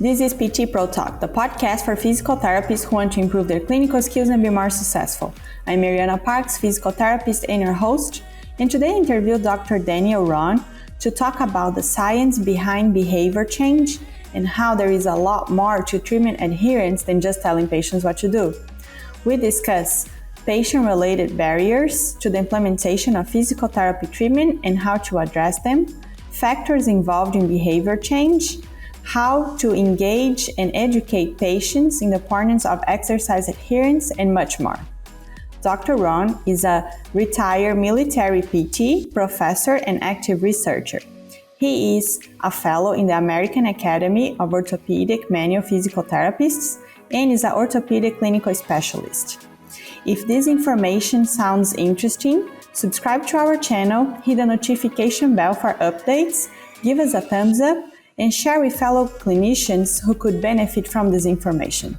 This is PT Pro Talk, the podcast for physical therapists who want to improve their clinical skills and be more successful. I'm Mariana Parks, physical therapist and your host, and today I interviewed Dr. Daniel Rhon to talk about the science behind behavior change and how there is a lot more to treatment adherence than just telling patients what to do. We discuss patient-related barriers to the implementation of physical therapy treatment and how to address them, factors involved in behavior change, how to engage and educate patients in the importance of exercise adherence, and much more. Dr. Rhon is a retired military PT, professor, and active researcher. He is a fellow in the American Academy of Orthopedic Manual Physical Therapists and is an orthopedic clinical specialist. If this information sounds interesting, subscribe to our channel, hit the notification bell for updates, give us a thumbs up, and share with fellow clinicians who could benefit from this information.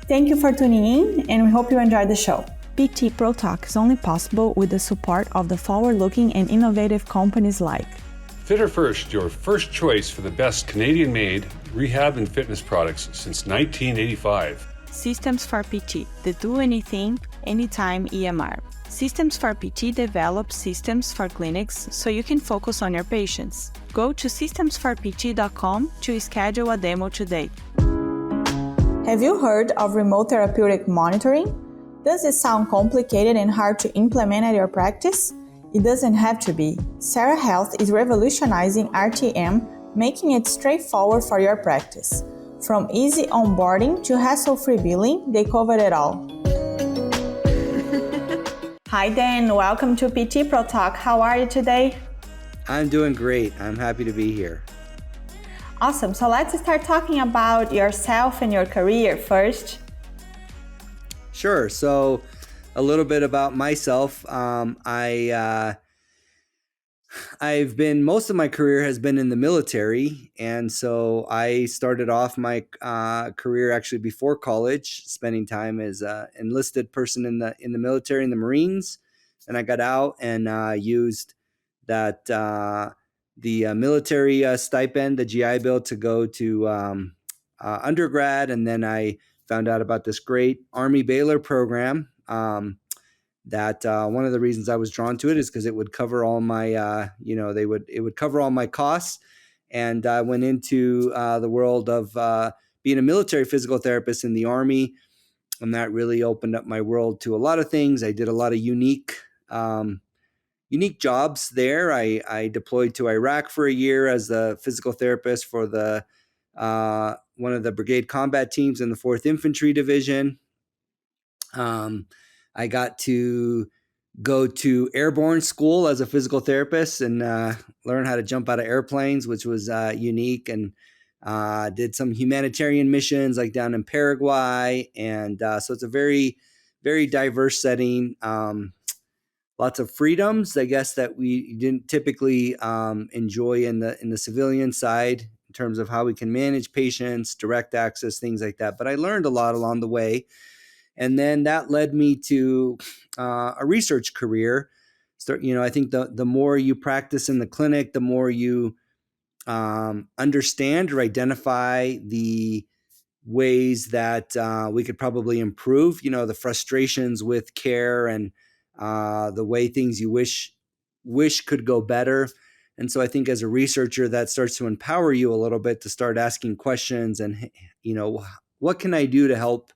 Thank you for tuning in, and we hope you enjoy the show. PT Pro Talk is only possible with the support of the forward-looking and innovative companies like Fitter First, your first choice for the best Canadian-made rehab and fitness products since 1985. Systems for PT, the do anything, anytime EMR. Systems for PT develops systems for clinics so you can focus on your patients. Go to systemsforpt.com to schedule a demo today. Have you heard of remote therapeutic monitoring? Does it sound complicated and hard to implement at your practice? It doesn't have to be. Sarah Health is revolutionizing RTM, making it straightforward for your practice. From easy onboarding to hassle-free billing, they cover it all. Hi Dan, welcome to PT Pro Talk. How are you today? I'm doing great. I'm happy to be here. Awesome. So let's start talking about yourself and your career first. Sure. So a little bit about myself. I've been, most of my career has been in the military. And so I started off my career actually before college, spending time as an enlisted person in the military, in the Marines. And I got out and used that the military stipend, the GI Bill, to go to undergrad. And then I found out about this great Army Baylor program. That one of the reasons I was drawn to it is because it would cover all my, it would cover all my costs. And I went into the world of being a military physical therapist in the Army. And that really opened up my world to a lot of things. I did a lot of unique jobs there. I deployed to Iraq for a year as a physical therapist for the one of the brigade combat teams in the 4th Infantry Division. I got to go to airborne school as a physical therapist and learn how to jump out of airplanes, which was unique, and did some humanitarian missions like down in Paraguay. And so it's a very, very diverse setting. Lots of freedoms, I guess, that we didn't typically enjoy in the civilian side in terms of how we can manage patients, direct access, things like that. But I learned a lot along the way. And then that led me to a research career. I think the more you practice in the clinic, the more you understand or identify the ways that we could probably improve, the frustrations with care and the way things you wish could go better. And so I think as a researcher, that starts to empower you a little bit to start asking questions and, what can I do to help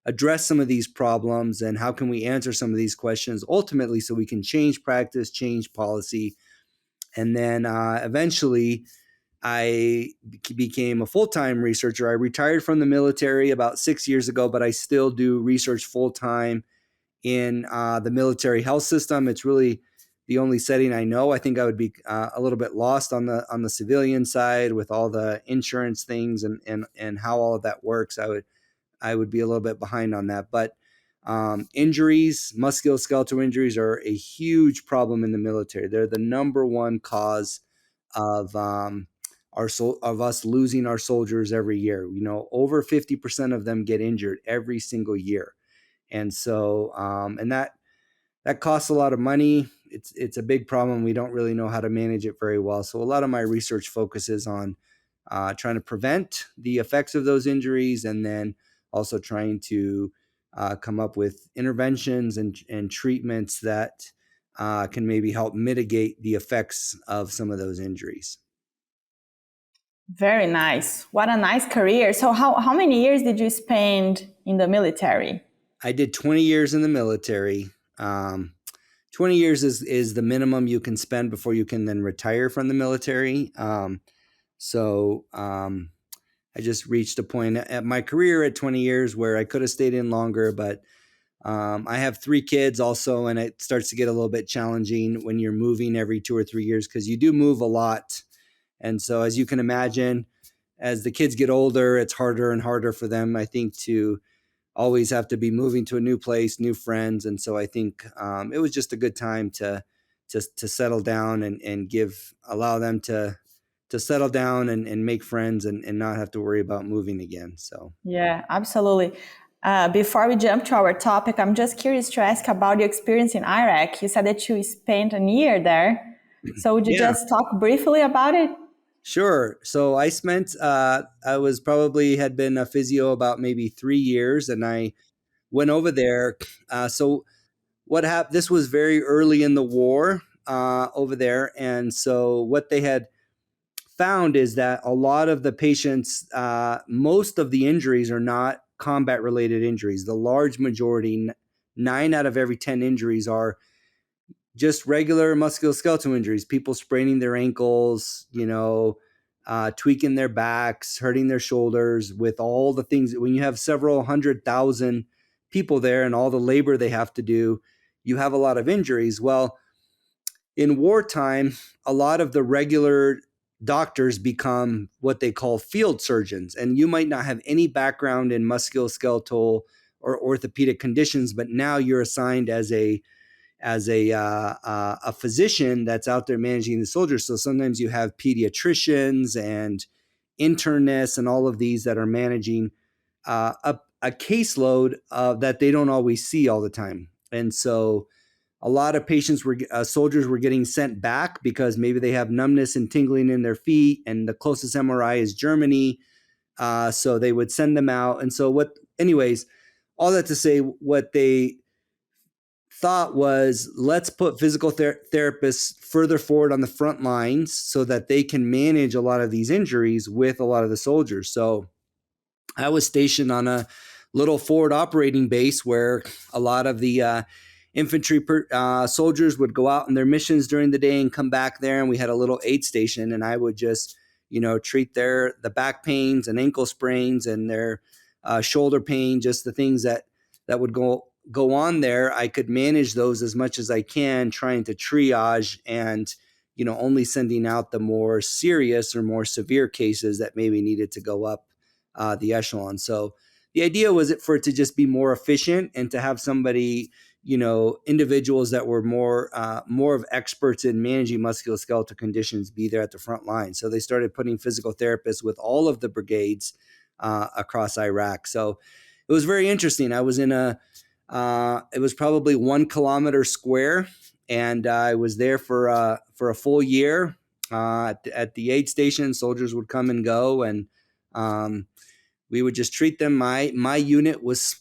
address some of these problems, and how can we answer some of these questions ultimately so we can change practice, change policy. And then eventually I became a full-time researcher. I retired from the military about 6 years ago, but I still do research full-time in the military health system. It's really the only setting I know. I think I would be a little bit lost on the civilian side with all the insurance things and how all of that works. I would be a little bit behind on that. But injuries, musculoskeletal injuries, are a huge problem in the military. They're the number one cause of us losing our soldiers every year. Over 50% of them get injured every single year. And so, and that costs a lot of money. It's a big problem. We don't really know how to manage it very well. So a lot of my research focuses on trying to prevent the effects of those injuries, and then also trying to come up with interventions and treatments that can maybe help mitigate the effects of some of those injuries. Very nice. What a nice career. So how many years did you spend in the military? I did 20 years in the military. 20 years is the minimum you can spend before you can then retire from the military. I just reached a point at my career at 20 years where I could have stayed in longer, but I have 3 kids also, and it starts to get a little bit challenging when you're moving every 2 or 3 years, because you do move a lot. And so, as you can imagine, as the kids get older, it's harder and harder for them, I think, to always have to be moving to a new place, new friends. And so I think it was just a good time to settle down and allow them to settle down and make friends and not have to worry about moving again. So yeah, absolutely. Before we jump to our topic, I'm just curious to ask about your experience in Iraq. You said that you spent a year there. So would you just talk briefly about it? Sure. So I spent, I was probably had been a physio about maybe 3 years, and I went over there. So what happened, this was very early in the war over there. And so what they had found is that a lot of the patients, most of the injuries are not combat related injuries. The large majority, 9 out of every 10 injuries, are just regular musculoskeletal injuries, people spraining their ankles, tweaking their backs, hurting their shoulders, with all the things. When you have several 100,000 people there and all the labor they have to do, you have a lot of injuries. Well, in wartime, a lot of the regular doctors become what they call field surgeons. And you might not have any background in musculoskeletal or orthopedic conditions, but now you're assigned as a physician that's out there managing the soldiers. So sometimes you have pediatricians and internists and all of these that are managing a caseload that they don't always see all the time. And so a lot of soldiers were getting sent back because maybe they have numbness and tingling in their feet, and the closest MRI is Germany. So they would send them out. And so all that to say, what they thought was, let's put physical therapists further forward on the front lines so that they can manage a lot of these injuries with a lot of the soldiers. So I was stationed on a little forward operating base where a lot of the infantry soldiers would go out on their missions during the day and come back there, and we had a little aid station, and I would just treat the back pains and ankle sprains and their shoulder pain, just the things that would go on there. I could manage those as much as I can, trying to triage and only sending out the more serious or more severe cases that maybe needed to go up the echelon. So the idea was for it to just be more efficient and to have somebody, individuals that were more of experts in managing musculoskeletal conditions be there at the front line. So they started putting physical therapists with all of the brigades across Iraq. So it was very interesting. I was in it was probably 1 kilometer square, and I was there for a full year at the aid station. Soldiers would come and go, and we would just treat them. My unit was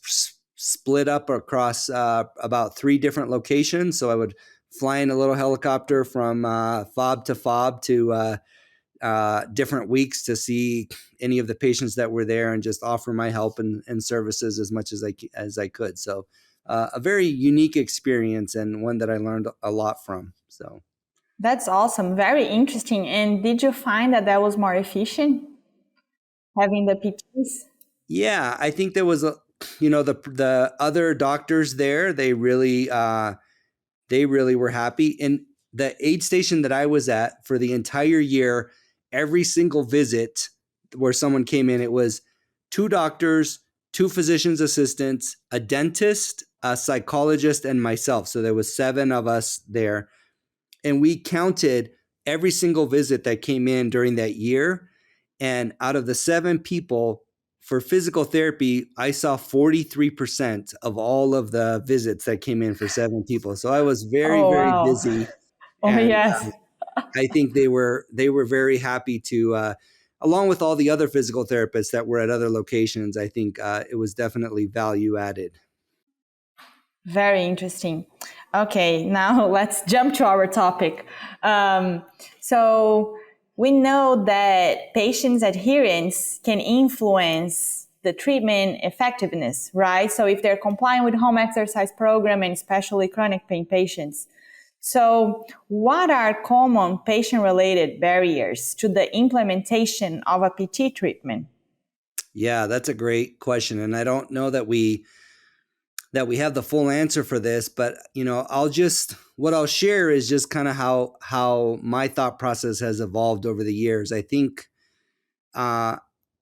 split up across about 3 different locations. So I would fly in a little helicopter from FAAOMPT to FAAOMPT to different weeks to see any of the patients that were there and just offer my help and services as much as I could. So a very unique experience, and one that I learned a lot from. So that's awesome. Very interesting. And did you find that was more efficient, having the PTs? Yeah, I think there was the other doctors there, they really were happy. In the aid station that I was at for the entire year, every single visit where someone came in, it was 2 doctors, 2 physician's assistants, a dentist, a psychologist, and myself. So there was 7 of us there. And we counted every single visit that came in during that year. And out of the 7 people for physical therapy, I saw 43% of all of the visits that came in for 7 people. So I was very, very busy. Oh, And yes. I think they were very happy to along with all the other physical therapists that were at other locations, I think it was definitely value added. Very interesting. Okay, now let's jump to our topic. So we know that patients' adherence can influence the treatment effectiveness, right? So if they're complying with home exercise program, and especially chronic pain patients. So what are common patient-related barriers to the implementation of a PT treatment? Yeah, that's a great question. And I don't know that we have the full answer for this, but what I'll share is just kind of how my thought process has evolved over the years. I think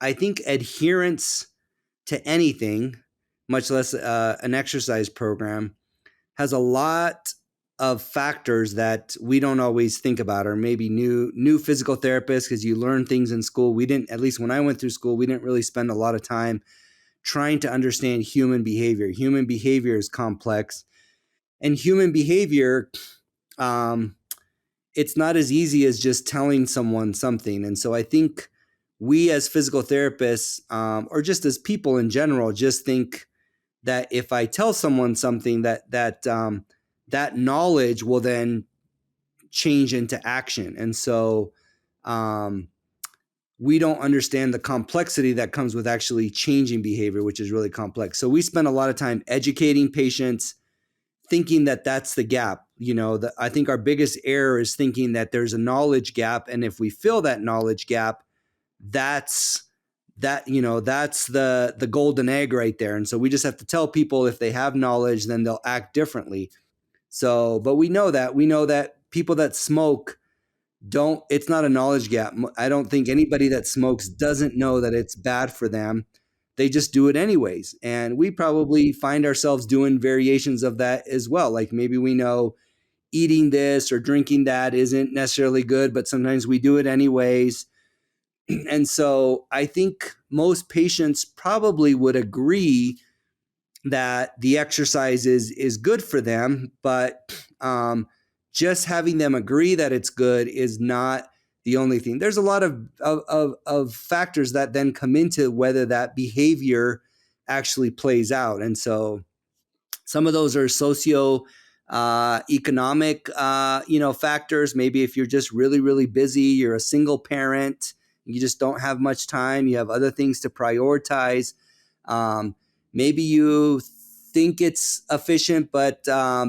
adherence to anything, much less an exercise program, has a lot of factors that we don't always think about, or maybe new physical therapists, because you learn things in school. We didn't, at least when I went through school, we didn't really spend a lot of time trying to understand human behavior. Human behavior is complex, and human behavior, it's not as easy as just telling someone something. And so I think we as physical therapists, or just as people in general, just think that if I tell someone something, that knowledge will then change into action. And so we don't understand the complexity that comes with actually changing behavior, which is really complex. So we spend a lot of time educating patients, thinking that that's the gap. I think our biggest error is thinking that there's a knowledge gap, and if we fill that knowledge gap, that's the golden egg right there. And so we just have to tell people, if they have knowledge, then they'll act differently. So, but we know that people that smoke it's not a knowledge gap. I don't think anybody that smokes doesn't know that it's bad for them. They just do it anyways. And we probably find ourselves doing variations of that as well. Like maybe we know eating this or drinking that isn't necessarily good, but sometimes we do it anyways. And so I think most patients probably would agree that the exercise is good for them, but just having them agree that it's good is not the only thing. There's a lot of factors that then come into whether that behavior actually plays out. And so some of those are socio economic factors. Maybe if you're just really, really busy, you're a single parent, you just don't have much time, you have other things to prioritize. Maybe you think it's efficient but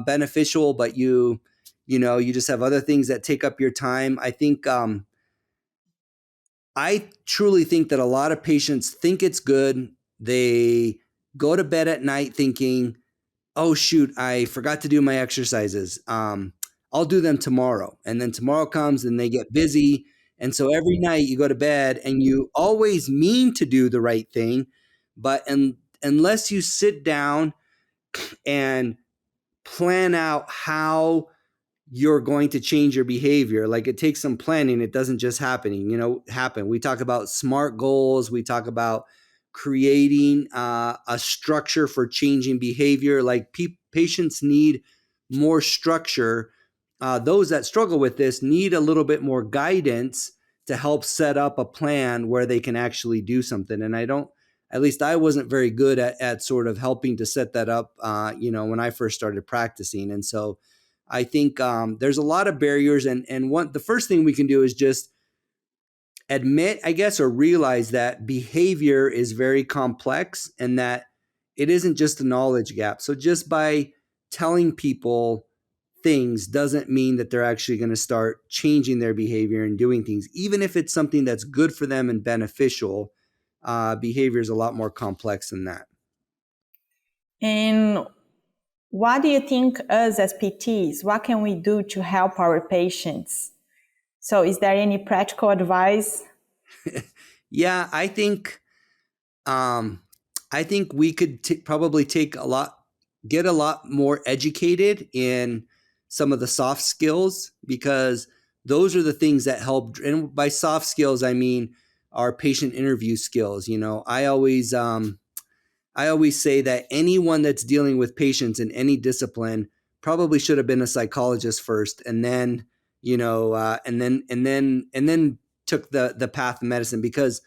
beneficial, but you just have other things that take up your time. I truly think that a lot of patients think it's good. They go to bed at night thinking, oh shoot, I forgot to do my exercises. I'll do them tomorrow. And then tomorrow comes and they get busy. And so every night you go to bed and you always mean to do the right thing, but unless you sit down and plan out how you're going to change your behavior, like it takes some planning. It doesn't just happen. We talk about SMART goals. We talk about creating a structure for changing behavior. Like patients need more structure. Those that struggle with this need a little bit more guidance to help set up a plan where they can actually do something. And at least I wasn't very good at sort of helping to set that up, when I first started practicing. And so I think there's a lot of barriers. And the first thing we can do is just admit, I guess, or realize that behavior is very complex and that it isn't just a knowledge gap. So just by telling people things doesn't mean that they're actually going to start changing their behavior and doing things. Even if it's something that's good for them and beneficial, behavior is a lot more complex than that. And what do you think us as PTs, what can we do to help our patients? So is there any practical advice? Yeah, I think we could probably get a lot more educated in some of the soft skills, because those are the things that help. And by soft skills, I mean our patient interview skills. I always say that anyone that's dealing with patients in any discipline probably should have been a psychologist first, and then took the path of medicine, because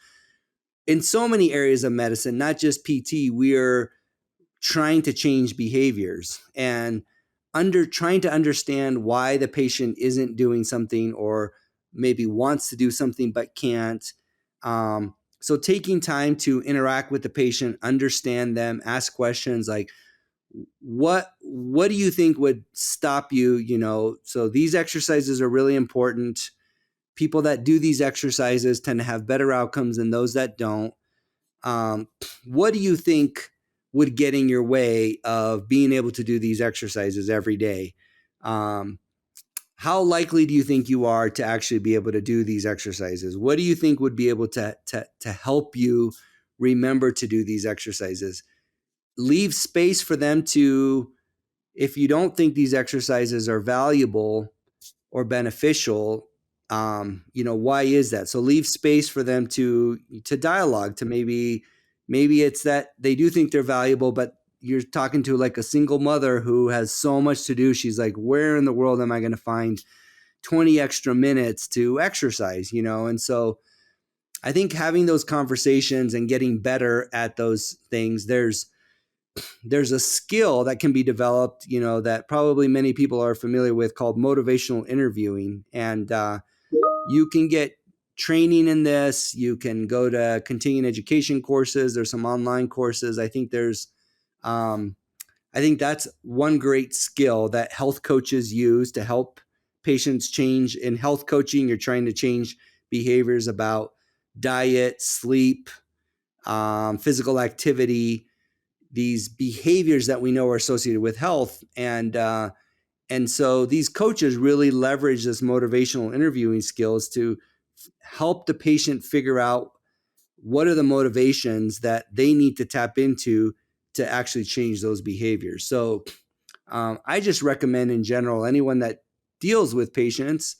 in so many areas of medicine, not just PT, we are trying to change behaviors and trying to understand why the patient isn't doing something, or maybe wants to do something but can't. So taking time to interact with the patient, understand them, ask questions like, what do you think would stop you? So these exercises are really important. People that do these exercises tend to have better outcomes than those that don't. What do you think would get in your way of being able to do these exercises every day? How likely do you think you are to actually be able to do these exercises? What do you think would be able to help you remember to do these exercises? Leave space for them to, if you don't think these exercises are valuable or beneficial, why is that? So leave space for them to dialogue, to maybe it's that they do think they're valuable, but you're talking to like a single mother who has so much to do. She's like, where in the world am I going to find 20 extra minutes to exercise? And so I think having those conversations and getting better at those things, there's a skill that can be developed, that probably many people are familiar with, called motivational interviewing. And you can get training in this. You can go to continuing education courses. There's some online courses. I think that's one great skill that health coaches use to help patients change. In health coaching, you're trying to change behaviors about diet, sleep, physical activity, these behaviors that we know are associated with health. And so these coaches really leverage this motivational interviewing skills to help the patient figure out what are the motivations that they need to tap into to actually change those behaviors. So I just recommend, in general, anyone that deals with patients,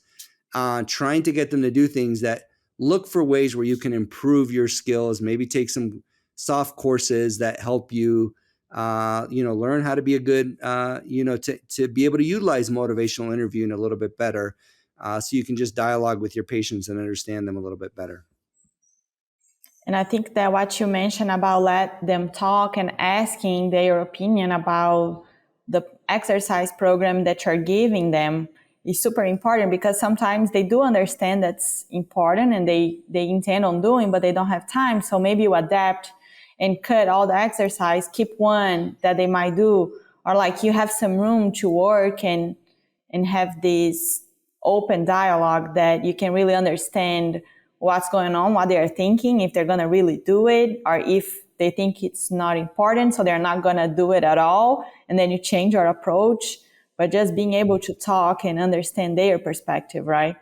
trying to get them to do things that look for ways where you can improve your skills, maybe take some soft courses that help you, learn how to be a good, to be able to utilize motivational interviewing a little bit better, so you can just dialogue with your patients and understand them a little bit better. And I think that what you mentioned about let them talk and asking their opinion about the exercise program that you're giving them is super important, because sometimes they do understand that's important and they intend on doing, but they don't have time. So maybe you adapt and cut all the exercise, keep one that they might do, or like you have some room to work and have this open dialogue that you can really understand what's going on, what they're thinking, if they're going to really do it, or if they think it's not important, so they're not going to do it at all. And then you change your approach, but just being able to talk and understand their perspective, right?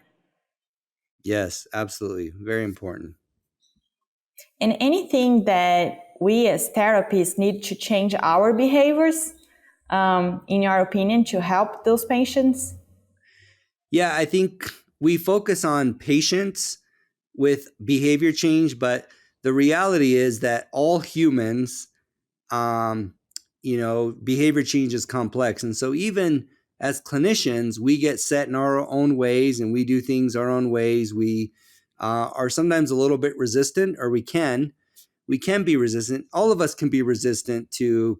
Yes, absolutely. Very important. And anything that we as therapists need to change our behaviors, in your opinion, to help those patients? Yeah, I think we focus on patients with behavior change, but the reality is that all humans, behavior change is complex. And so even as clinicians, we get set in our own ways and we do things our own ways. We are sometimes a little bit resistant, or we can be resistant. All of us can be resistant to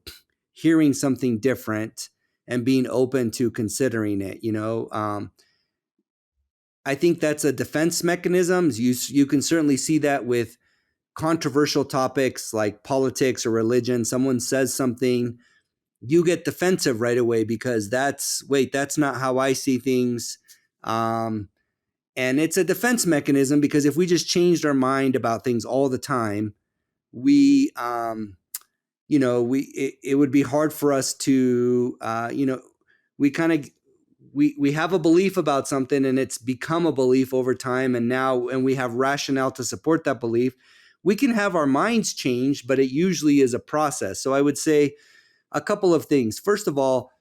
hearing something different and being open to considering it. I think that's a defense mechanism. You can certainly see that with controversial topics like politics or religion. Someone says something, you get defensive right away because that's not how I see things. And it's a defense mechanism, because if we just changed our mind about things all the time, it would be hard for us to, we have a belief about something and it's become a belief over time. And we have rationale to support that belief. We can have our minds change, but it usually is a process. So I would say a couple of things. First of all,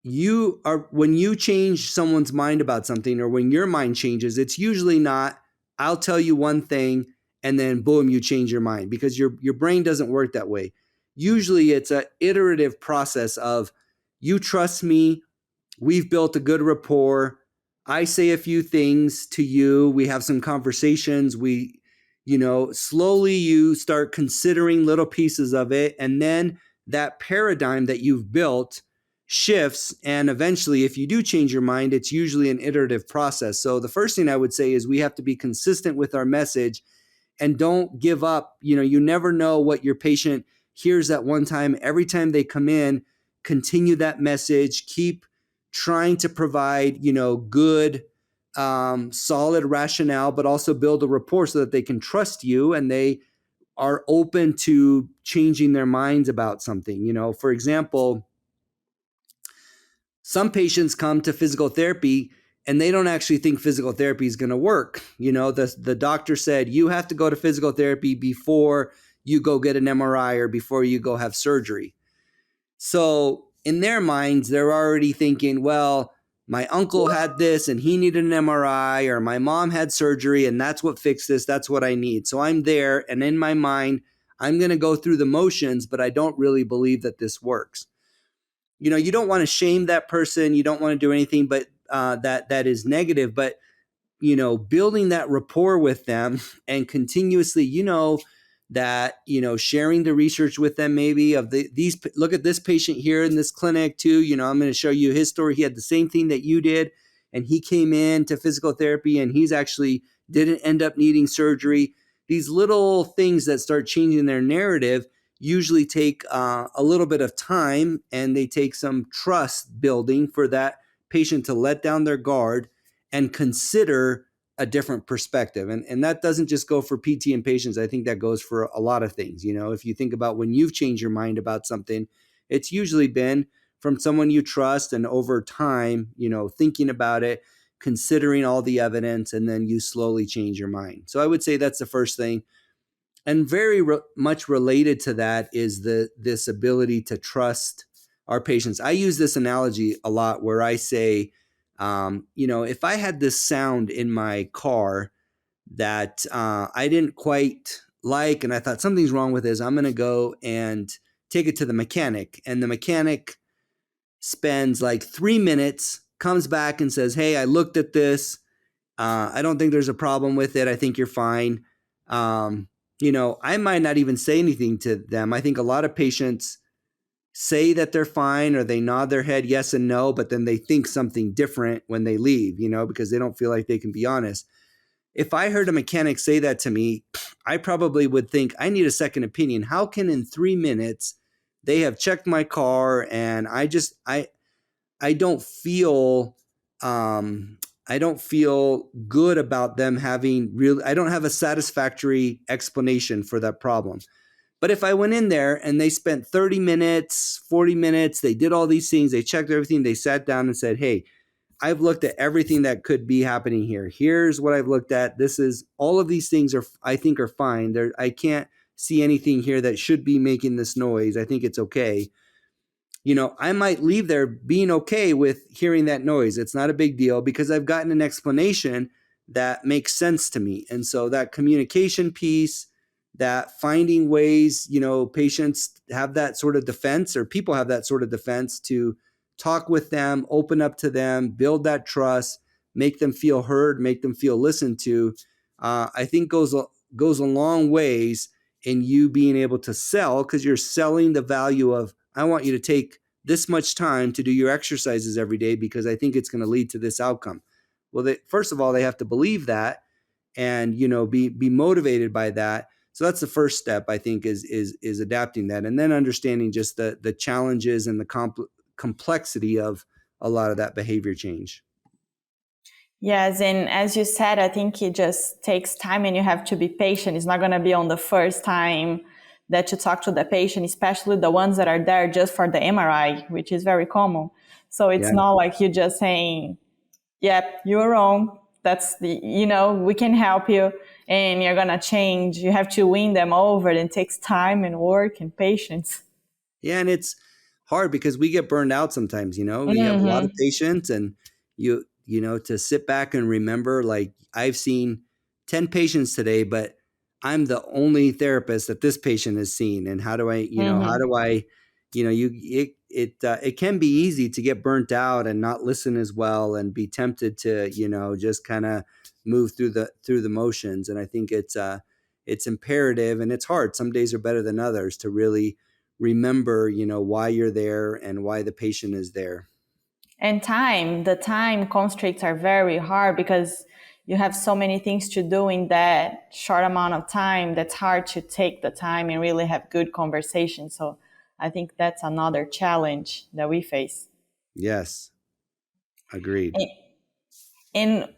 when you change someone's mind about something, or when your mind changes, it's usually not, I'll tell you one thing and then boom, you change your mind, because your brain doesn't work that way. Usually it's an iterative process of, you trust me, we've built a good rapport, I say a few things to you. We have some conversations. Slowly you start considering little pieces of it. And then that paradigm that you've built shifts. And eventually, if you do change your mind, it's usually an iterative process. So the first thing I would say is we have to be consistent with our message and don't give up. You never know what your patient hears at one time. Every time they come in, continue that message, keep trying to provide, good, solid rationale, but also build a rapport so that they can trust you and they are open to changing their minds about something. For example, some patients come to physical therapy and they don't actually think physical therapy is going to work. The doctor said, you have to go to physical therapy before you go get an MRI or before you go have surgery. So in their minds, they're already thinking, well, my uncle had this and he needed an MRI, or my mom had surgery and that's what fixed this. That's what I need. So I'm there. And in my mind, I'm going to go through the motions, but I don't really believe that this works. You don't want to shame that person. You don't want to do anything, but that is negative. But building that rapport with them and continuously, sharing the research with them, maybe of these, look at this patient here in this clinic too. I'm going to show you his story. He had the same thing that you did, and he came in to physical therapy and he's actually didn't end up needing surgery. These little things that start changing their narrative usually take a little bit of time, and they take some trust building for that patient to let down their guard and consider a different perspective. And that doesn't just go for PT and patients. I think that goes for a lot of things. If you think about when you've changed your mind about something, it's usually been from someone you trust, and over time, thinking about it, considering all the evidence, and then you slowly change your mind. So I would say that's the first thing. And very much related to that is this ability to trust our patients. I use this analogy a lot where I say, if I had this sound in my car that I didn't quite like, and I thought something's wrong with this, I'm going to go and take it to the mechanic. And the mechanic spends like 3 minutes, comes back and says, hey, I looked at this. I don't think there's a problem with it. I think you're fine. I might not even say anything to them. I think a lot of patients say that they're fine, or they nod their head yes and no, but then they think something different when they leave, because they don't feel like they can be honest. If I heard a mechanic say that to me, I probably would think, I need a second opinion. How can in 3 minutes they have checked my car and I don't feel I don't feel good about them having I don't have a satisfactory explanation for that problem. But if I went in there and they spent 30 minutes, 40 minutes, they did all these things, they checked everything, they sat down and said, hey, I've looked at everything that could be happening here. Here's what I've looked at. This is all of these things I think are fine. I can't see anything here that should be making this noise. I think it's okay. I might leave there being okay with hearing that noise. It's not a big deal because I've gotten an explanation that makes sense to me. And so that communication piece, that finding ways, patients have that sort of defense, or people have that sort of defense to talk with them, open up to them, build that trust, make them feel heard, make them feel listened to, I think goes a long ways in you being able to sell, because you're selling the value of, I want you to take this much time to do your exercises every day because I think it's going to lead to this outcome. Well, first of all, they have to believe that and, be motivated by that. So that's the first step, I think, is adapting that, and then understanding just the challenges and the complexity of a lot of that behavior change. Yes, and as you said, I think it just takes time and you have to be patient. It's not going to be on the first time that you talk to the patient, especially the ones that are there just for the MRI, which is very common. So it's not like you just saying, yep, you're wrong. That's we can help you and you're going to change. You have to win them over. It takes time and work and patience. Yeah, and it's hard because we get burned out sometimes, we have a lot of patients, and to sit back and remember, like, I've seen 10 patients today, but I'm the only therapist that this patient has seen. And how do I, it can be easy to get burnt out and not listen as well and be tempted to, just kind of move through the motions. And I think it's imperative, and it's hard. Some days are better than others to really remember, why you're there and why the patient is there. And the time constraints are very hard because you have so many things to do in that short amount of time. That's hard to take the time and really have good conversation. So I think that's another challenge that we face. Yes, agreed. And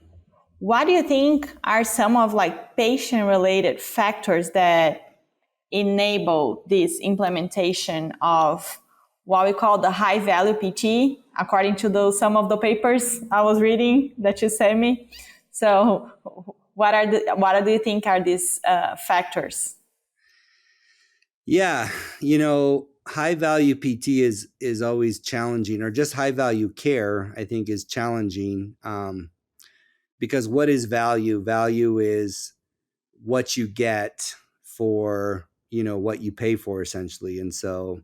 what do you think are some of patient-related factors that enable this implementation of what we call the high-value PT, according to some of the papers I was reading that you sent me? So what do you think are these factors? Yeah, high value PT is always challenging, or just high value care, I think, is challenging. Because what is value? Value is what you get for, what you pay for, essentially. And so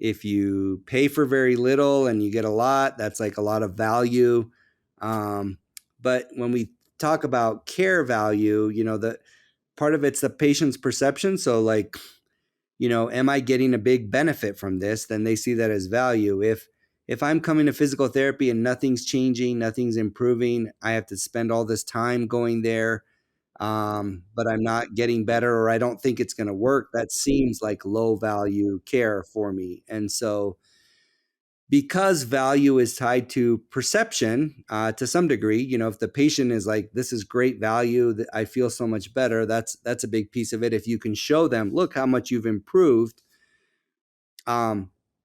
if you pay for very little and you get a lot, that's like a lot of value. But when we talk about care value, the part of it's the patient's perception. So am I getting a big benefit from this? Then they see that as value. If I'm coming to physical therapy and nothing's changing, nothing's improving, I have to spend all this time going there, but I'm not getting better, or I don't think it's going to work, that seems like low value care for me. And so because value is tied to perception to some degree, if the patient is like, this is great value, that I feel so much better, that's a big piece of it. If you can show them, look how much you've improved.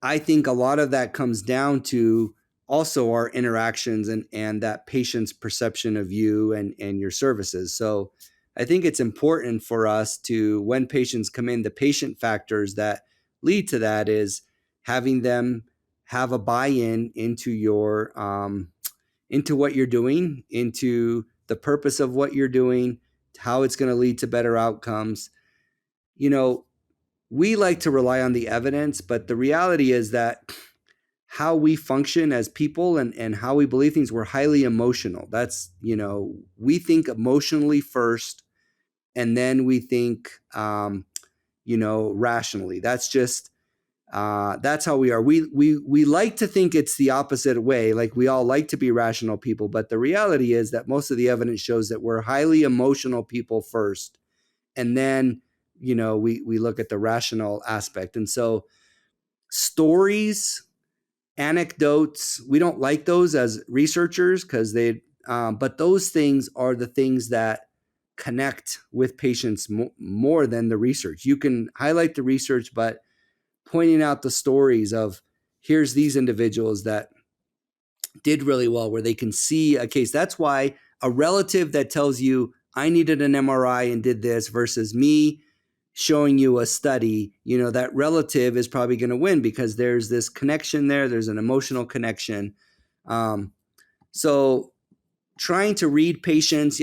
I think a lot of that comes down to also our interactions and that patient's perception of you and your services. So I think it's important for us to, when patients come in, the patient factors that lead to that is having them have a buy-in into your into what you're doing, into the purpose of what you're doing, how it's going to lead to better outcomes. We like to rely on the evidence, but the reality is that how we function as people and how we believe things, we're highly emotional. That's, we think emotionally first, and then we think, rationally. That's just, that's how we are. We like to think it's the opposite way. Like, we all like to be rational people, but the reality is that most of the evidence shows that we're highly emotional people first, and then we look at the rational aspect. And so stories, anecdotes, we don't like those as researchers because but those things are the things that connect with patients more than the research. You can highlight the research, but pointing out the stories of, here's these individuals that did really well, where they can see a case. That's why a relative that tells you, I needed an MRI and did this, versus me showing you a study, that relative is probably going to win because there's this connection there. There's an emotional connection. So trying to read patients,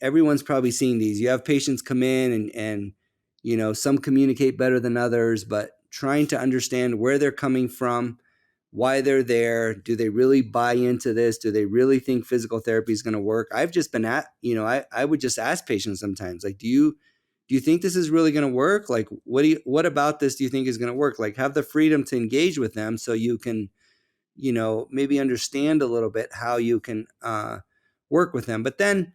everyone's probably seen these. You have patients come in and some communicate better than others, but trying to understand where they're coming from, why they're there. Do they really buy into this? Do they really think physical therapy is going to work? I've just been I would just ask patients sometimes, like, do you think this is really going to work? Like, what about this do you think is going to work? Like, have the freedom to engage with them so you can, maybe understand a little bit how you can work with them. But then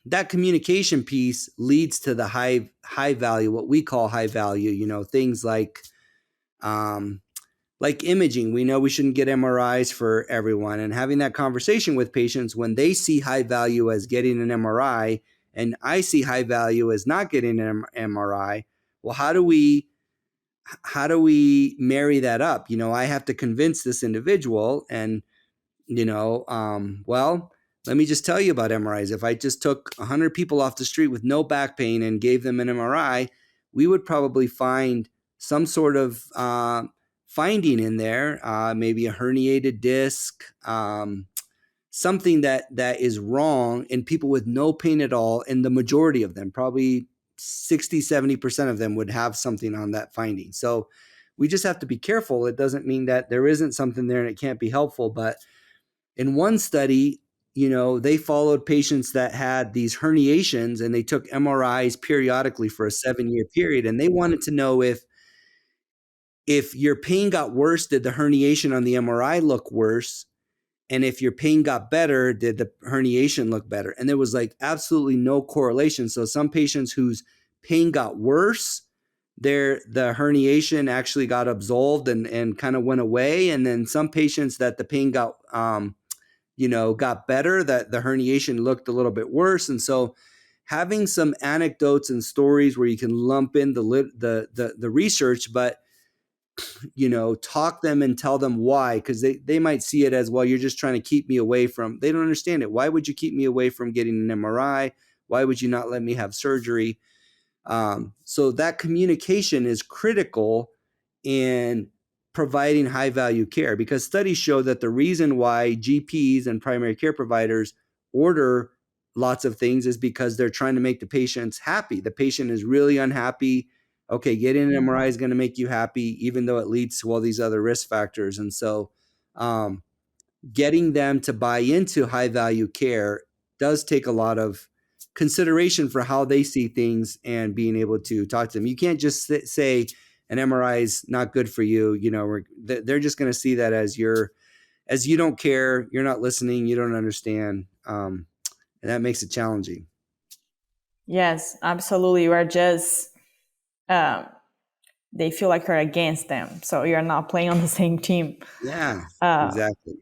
that communication piece leads to the high value, what we call high value, things like imaging. We know we shouldn't get MRIs for everyone, and having that conversation with patients when they see high value as getting an MRI, and I see high value as not getting an MRI. Well, how do we marry that up? I have to convince this individual, and well, let me just tell you about MRIs. If I just took 100 people off the street with no back pain and gave them an MRI, we would probably find some sort of finding in there, maybe a herniated disc, something that is wrong in people with no pain at all. And the majority of them, probably 60, 70% of them, would have something on that finding. So we just have to be careful. It doesn't mean that there isn't something there and it can't be helpful. But in one study, they followed patients that had these herniations and they took MRIs periodically for a 7-year period. And they wanted to know if your pain got worse, did the herniation on the MRI look worse? And if your pain got better, did the herniation look better? And there was like absolutely no correlation. So some patients whose pain got worse, the herniation actually got absolved and kind of went away. And then some patients that the pain got got better, that the herniation looked a little bit worse. And so having some anecdotes and stories where you can lump in the research, but talk them and tell them why, because they might see it as, well, you're just trying to keep me away from, they don't understand it. Why would you keep me away from getting an MRI? Why would you not let me have surgery? So that communication is critical in providing high value care, because studies show that the reason why GPs and primary care providers order lots of things is because they're trying to make the patients happy. The patient is really unhappy. Okay, getting an MRI is going to make you happy, even though it leads to all these other risk factors. And so getting them to buy into high value care does take a lot of consideration for how they see things and being able to talk to them. You can't just say an MRI is not good for you. They're just going to see that as you don't care, you're not listening, you don't understand. And that makes it challenging. Yes, absolutely. You are just, they feel like you're against them. So you're not playing on the same team. Yeah, exactly.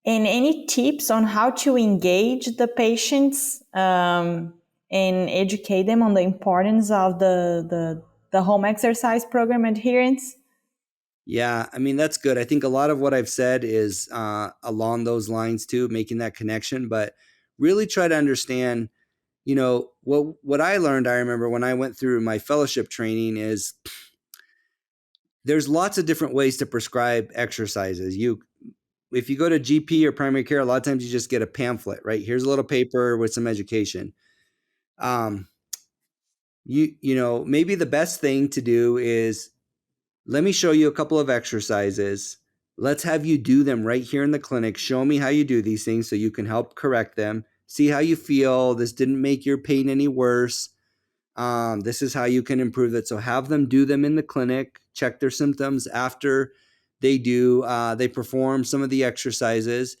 And any tips on how to engage the patients and educate them on the importance of the home exercise program Adherence? Yeah, I mean, that's good. I think a lot of what I've said is along those lines too, making that connection, but really try to understand, what I learned, I remember when I went through my fellowship training, is there's lots of different ways to prescribe exercises. If you go to GP or primary care, a lot of times you just get a pamphlet, right? Here's a little paper with some education. Maybe the best thing to do is, let me show you a couple of exercises. Let's have you do them right here in the clinic. Show me how you do these things so you can help correct them. See how you feel. This didn't make your pain any worse. This is how you can improve it. So have them do them in the clinic, check their symptoms after they perform some of the exercises.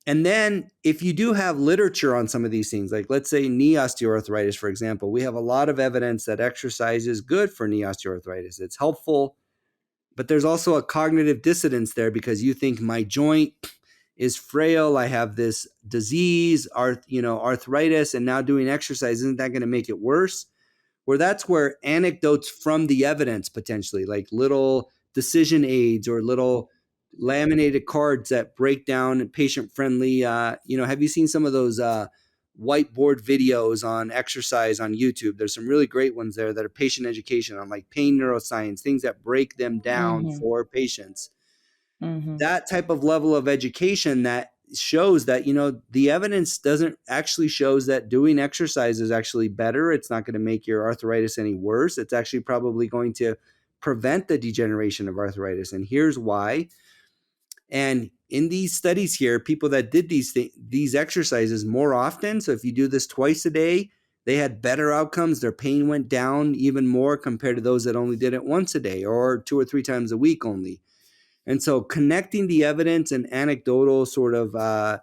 And then if you do have literature on some of these things, like let's say knee osteoarthritis, for example, we have a lot of evidence that exercise is good for knee osteoarthritis. It's helpful, but there's also a cognitive dissonance there because you think my joint is frail. I have this disease, arthritis, and now doing exercise, isn't that going to make it worse? That's where anecdotes from the evidence, potentially like little decision aids or little laminated cards that break down patient friendly. Have you seen some of those whiteboard videos on exercise on YouTube? There's some really great ones there that are patient education on like pain neuroscience, things that break them down for patients. That type of level of education that shows that, the evidence doesn't actually shows that doing exercise is actually better. It's not going to make your arthritis any worse. It's actually probably going to prevent the degeneration of arthritis. And here's why. And in these studies here, people that did these exercises more often, so if you do this twice a day, they had better outcomes. Their pain went down even more compared to those that only did it once a day or 2 or 3 times a week only. And so connecting the evidence and anecdotal sort of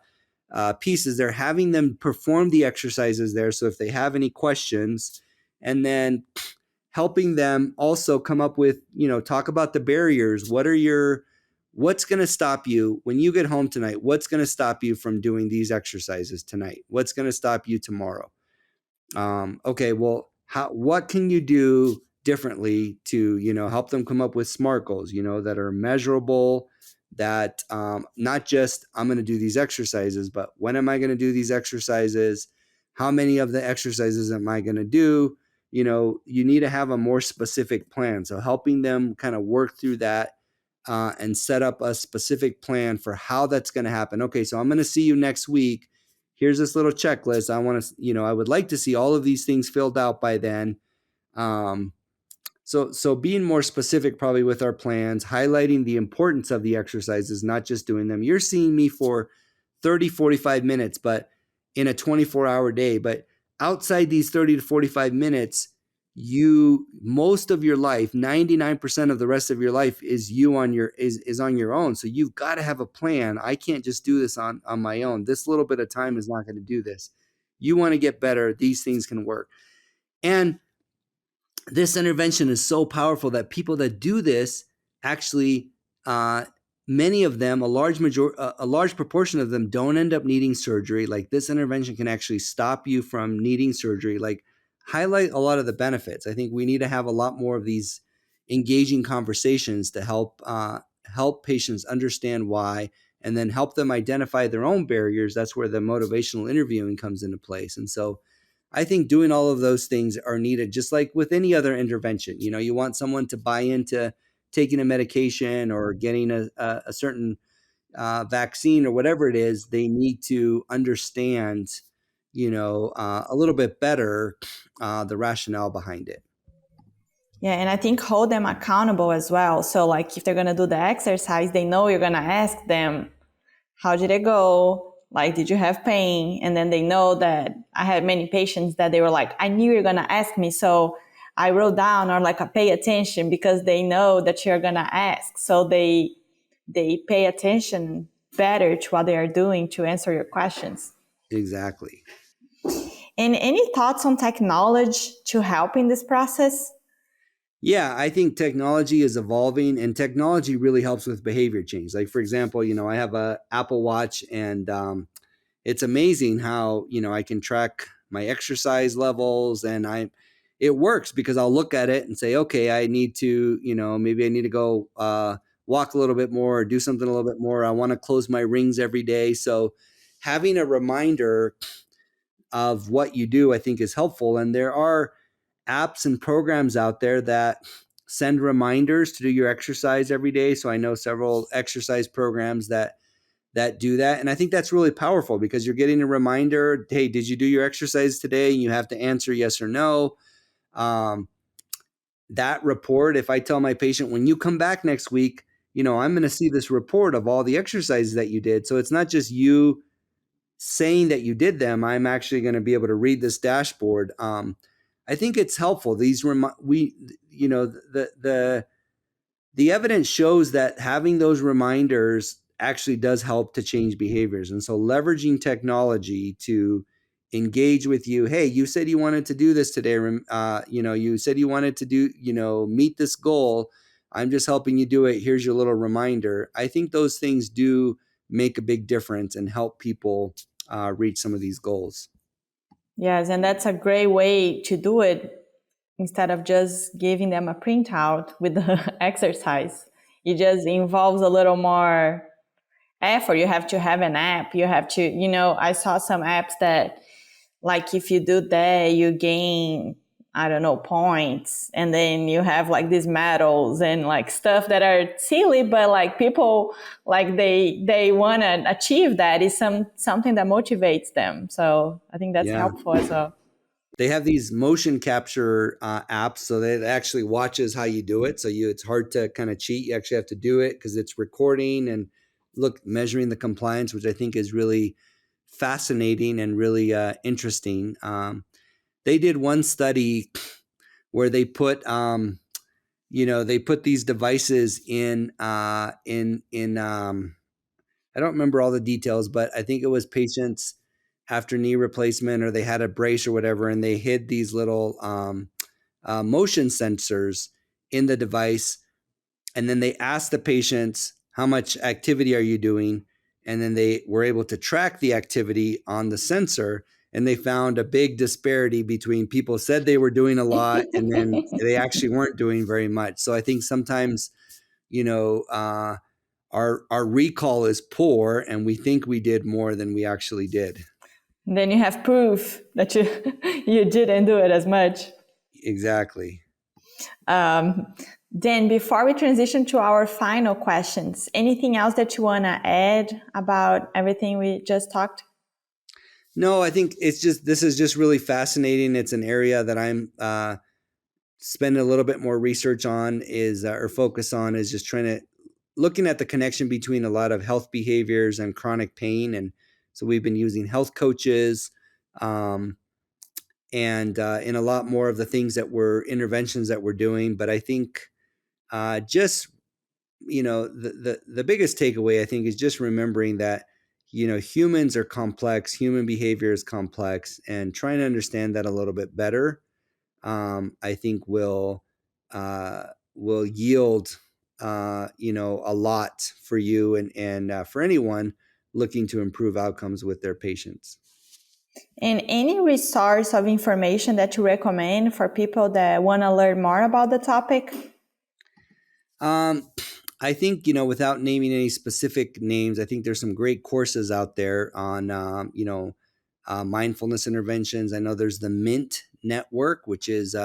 pieces, they're having them perform the exercises there. So if they have any questions, and then helping them also come up with, talk about the barriers. What's going to stop you when you get home tonight? What's going to stop you from doing these exercises tonight? What's going to stop you tomorrow? Okay, well, what can you do differently to, help them come up with SMART goals, that are measurable, that not just I'm going to do these exercises, but when am I going to do these exercises? How many of the exercises am I going to do? You need to have a more specific plan. So helping them kind of work through that and set up a specific plan for how that's going to happen. Okay, so I'm going to see you next week. Here's this little checklist. I would like to see all of these things filled out by then. So being more specific probably with our plans, highlighting the importance of the exercises, not just doing them. You're seeing me for 30, 45 minutes, but in a 24-hour day. But outside these 30 to 45 minutes, most of your life, 99% of the rest of your life is on your own. So you've got to have a plan. I can't just do this on my own. This little bit of time is not going to do this. You want to get better. These things can work. And this intervention is so powerful that people that do this actually, many of them, a large proportion of them don't end up needing surgery. Like, this intervention can actually stop you from needing surgery. Like, highlight a lot of the benefits. I think we need to have a lot more of these engaging conversations to help patients understand why, and then help them identify their own barriers. That's where the motivational interviewing comes into place. And so I think doing all of those things are needed, just like with any other intervention. You want someone to buy into taking a medication or getting a certain vaccine or whatever it is. They need to understand, a little bit better the rationale behind it. Yeah, and I think hold them accountable as well. So like if they're going to do the exercise, they know you're going to ask them, how did it go? Like, did you have pain? And then they know that I had many patients that they were like, I knew you're going to ask me. So I wrote down, or like I pay attention, because they know that you're going to ask. So they pay attention better to what they are doing to answer your questions. Exactly. And any thoughts on technology to help in this process? Yeah, I think technology is evolving, and technology really helps with behavior change. Like, for example, I have a Apple Watch, and it's amazing how, I can track my exercise levels, and it works because I'll look at it and say, okay, I need to, maybe I need to go walk a little bit more, or do something a little bit more. I want to close my rings every day. So having a reminder of what you do, I think, is helpful. And there are apps and programs out there that send reminders to do your exercise every day. So I know several exercise programs that do that. And I think that's really powerful, because you're getting a reminder, hey, did you do your exercise today? And you have to answer yes or no. That report, if I tell my patient, when you come back next week, I'm going to see this report of all the exercises that you did. So it's not just you saying that you did them. I'm actually going to be able to read this dashboard. I think it's helpful. The evidence shows that having those reminders actually does help to change behaviors. And so leveraging technology to engage with you. Hey, you said you wanted to do this today. You said you wanted to do, meet this goal. I'm just helping you do it. Here's your little reminder. I think those things do make a big difference and help people reach some of these goals. Yes, and that's a great way to do it, instead of just giving them a printout with the exercise. It just involves a little more effort. You have to have an app. You have to, I saw some apps that, like, if you do that, you gain, I don't know, points. And then you have like these medals and like stuff that are silly, but like people, like they want to achieve that. Is something that motivates them. So I think that's helpful as well. They have these motion capture apps, so that it actually watches how you do it. So it's hard to kind of cheat. You actually have to do it because it's recording and measuring the compliance, which I think is really fascinating and really interesting. They did one study where they put these devices in I don't remember all the details, but I think it was patients after knee replacement, or they had a brace or whatever, and they hid these little motion sensors in the device. And then they asked the patients, how much activity are you doing? And then they were able to track the activity on the sensor. And they found a big disparity between people said they were doing a lot and then they actually weren't doing very much. So I think sometimes, our recall is poor, and we think we did more than we actually did. And then you have proof that you didn't do it as much. Exactly. Dan, before we transition to our final questions, anything else that you want to add about everything we just talked? No, I think this is just really fascinating. It's an area that I'm spend a little bit more research on is or focus on is just looking at the connection between a lot of health behaviors and chronic pain. And so we've been using health coaches and in a lot more of the things that we're interventions that we're doing. But I think just, the biggest takeaway, I think, is just remembering that, humans are complex, human behavior is complex, and trying to understand that a little bit better, I think will yield, a lot for you and for anyone looking to improve outcomes with their patients. And any resource of information that you recommend for people that want to learn more about the topic? I think, without naming any specific names, I think there's some great courses out there on, mindfulness interventions. I know there's the MINT network, which is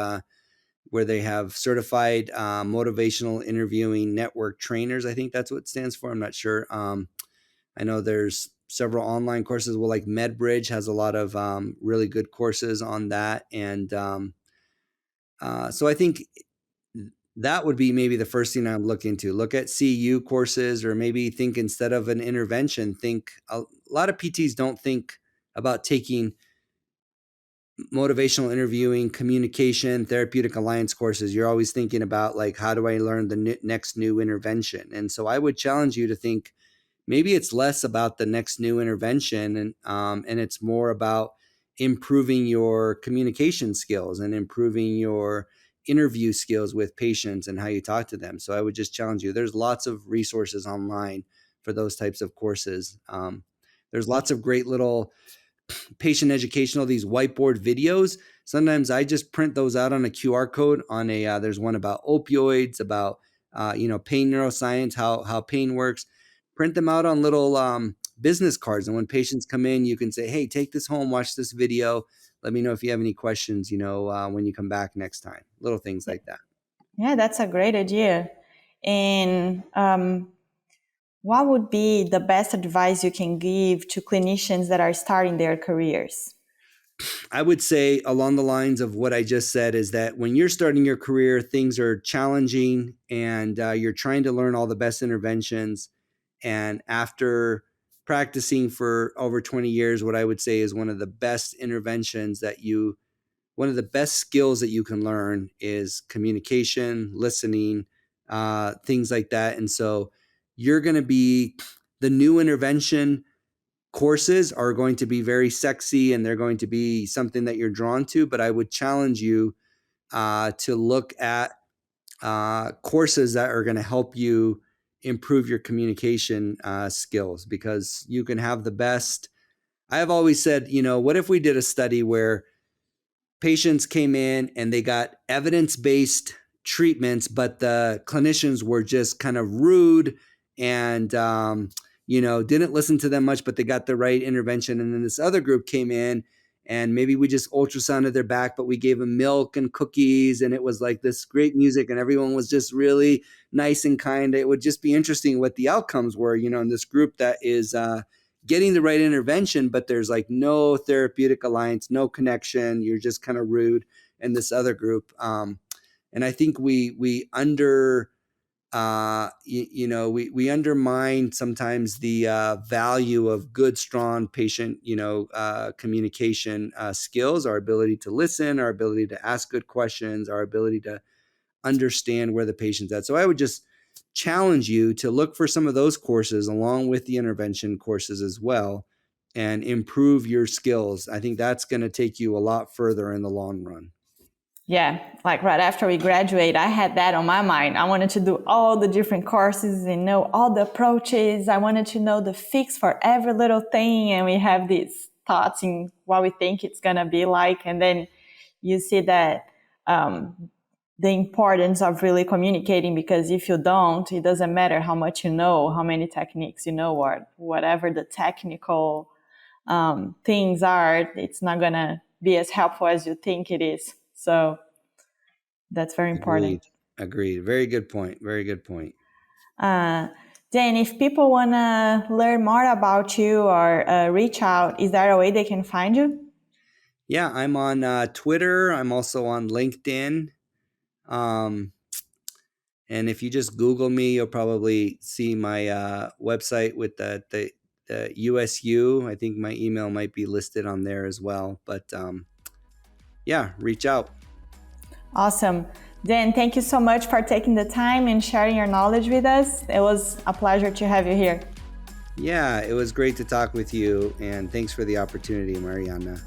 where they have certified motivational interviewing network trainers. I think that's what it stands for. I'm not sure. I know there's several online courses. Well, like MedBridge has a lot of really good courses on that. And so I think that would be maybe the first thing I'm looking to look at CU courses, or maybe think instead of an intervention, a lot of PTs don't think about taking motivational interviewing, communication, therapeutic alliance courses. You're always thinking about like, how do I learn the next new intervention? And so I would challenge you to think maybe it's less about the next new intervention and it's more about improving your communication skills and improving your interview skills with patients and how you talk to them. So I would just challenge you. There's lots of resources online for those types of courses. There's lots of great little patient educational, these whiteboard videos. Sometimes I just print those out on a QR code on there's one about opioids, about, pain neuroscience, how pain works. Print them out on little business cards. And when patients come in, you can say, hey, take this home, watch this video. Let me know if you have any questions, when you come back next time. Little things like that. Yeah, that's a great idea. And what would be the best advice you can give to clinicians that are starting their careers? I would say along the lines of what I just said is that when you're starting your career, things are challenging and you're trying to learn all the best interventions. And after practicing for over 20 years, what I would say is one of the best skills that you can learn is communication, listening, things like that. And so you're going to be the new intervention courses are going to be very sexy and they're going to be something that you're drawn to. But I would challenge you to look at courses that are going to help you improve your communication skills, because you can have the best. I have always said, what if we did a study where patients came in and they got evidence-based treatments, but the clinicians were just kind of rude and, didn't listen to them much, but they got the right intervention. And then this other group came in and maybe we just ultrasounded their back, but we gave them milk and cookies and it was like this great music and everyone was just really nice and kind. It would just be interesting what the outcomes were, in this group that is getting the right intervention, but there's like no therapeutic alliance, no connection. You're just kind of rude. And this other group. And I think we undermine sometimes the value of good, strong patient, communication skills, our ability to listen, our ability to ask good questions, our ability to understand where the patient's at. So I would just challenge you to look for some of those courses along with the intervention courses as well and improve your skills. I think that's going to take you a lot further in the long run. Yeah, like right after we graduate, I had that on my mind. I wanted to do all the different courses and know all the approaches. I wanted to know the fix for every little thing. And we have these thoughts in what we think it's going to be like. And then you see that the importance of really communicating, because if you don't, it doesn't matter how much you know, how many techniques you know, or whatever the technical things are, it's not going to be as helpful as you think it is. So that's very important. Agreed. Very good point. Very good point. Dan, if people want to learn more about you or reach out, is there a way they can find you? Yeah, I'm on Twitter. I'm also on LinkedIn. And if you just Google me, you'll probably see my website with the USU. I think my email might be listed on there as well. But yeah, reach out. Awesome. Dan, thank you so much for taking the time and sharing your knowledge with us. It was a pleasure to have you here. Yeah, it was great to talk with you. And thanks for the opportunity, Mariana.